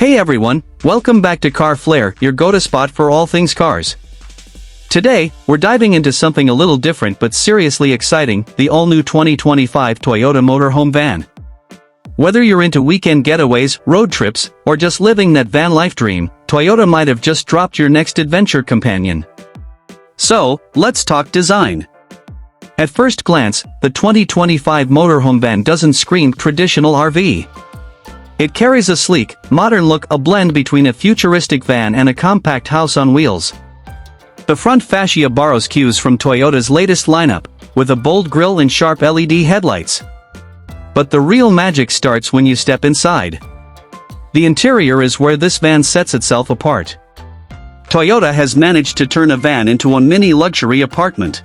Hey everyone, welcome back to Flair, your go-to spot for all things cars. Today, we're diving into something a little different but seriously exciting, the all-new 2025 Toyota Motorhome van. Whether you're into weekend getaways, road trips, or just living that van life dream, Toyota might have just dropped your next adventure companion. So, let's talk design. At first glance, the 2025 Motorhome van doesn't scream traditional RV. It carries a sleek, modern look, a blend between a futuristic van and a compact house on wheels. The front fascia borrows cues from Toyota's latest lineup, with a bold grille and sharp LED headlights. But the real magic starts when you step inside. The interior is where this van sets itself apart. Toyota has managed to turn a van into a mini luxury apartment.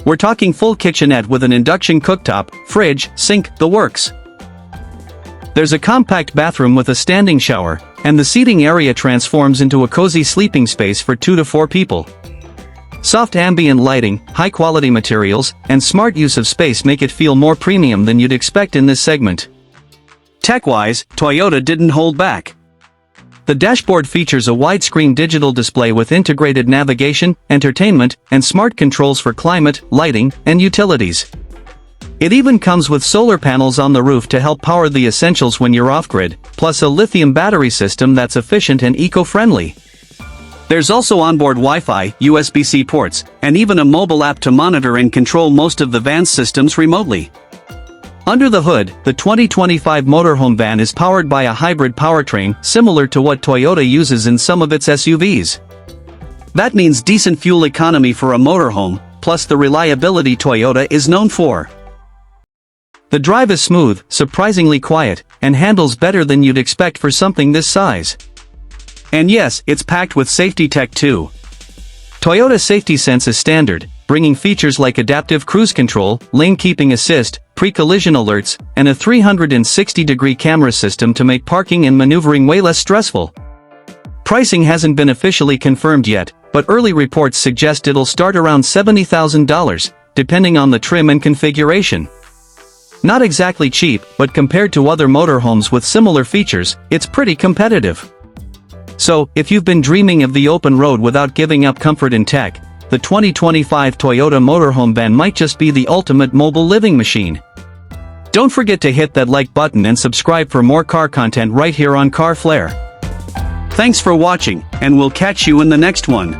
We're talking full kitchenette with an induction cooktop, fridge, sink, the works. There's a compact bathroom with a standing shower, and the seating area transforms into a cozy sleeping space for 2 to 4 people. Soft ambient lighting, high-quality materials, and smart use of space make it feel more premium than you'd expect in this segment. Tech-wise, Toyota didn't hold back. The dashboard features a widescreen digital display with integrated navigation, entertainment, and smart controls for climate, lighting, and utilities. It even comes with solar panels on the roof to help power the essentials when you're off-grid, plus a lithium battery system that's efficient and eco-friendly. There's also onboard Wi-Fi, USB-C ports, and even a mobile app to monitor and control most of the van's systems remotely. Under the hood, the 2025 Motorhome van is powered by a hybrid powertrain similar to what Toyota uses in some of its SUVs. That means decent fuel economy for a motorhome, plus the reliability Toyota is known for. The drive is smooth, surprisingly quiet, and handles better than you'd expect for something this size. And yes, it's packed with safety tech too. Toyota Safety Sense is standard, bringing features like adaptive cruise control, lane keeping assist, pre-collision alerts, and a 360-degree camera system to make parking and maneuvering way less stressful. Pricing hasn't been officially confirmed yet, but early reports suggest it'll start around $70,000, depending on the trim and configuration. Not exactly cheap, but compared to other motorhomes with similar features, it's pretty competitive. So, if you've been dreaming of the open road without giving up comfort and tech, the 2025 Toyota Motorhome van might just be the ultimate mobile living machine. Don't forget to hit that like button and subscribe for more car content right here on Flair. Thanks for watching, and we'll catch you in the next one.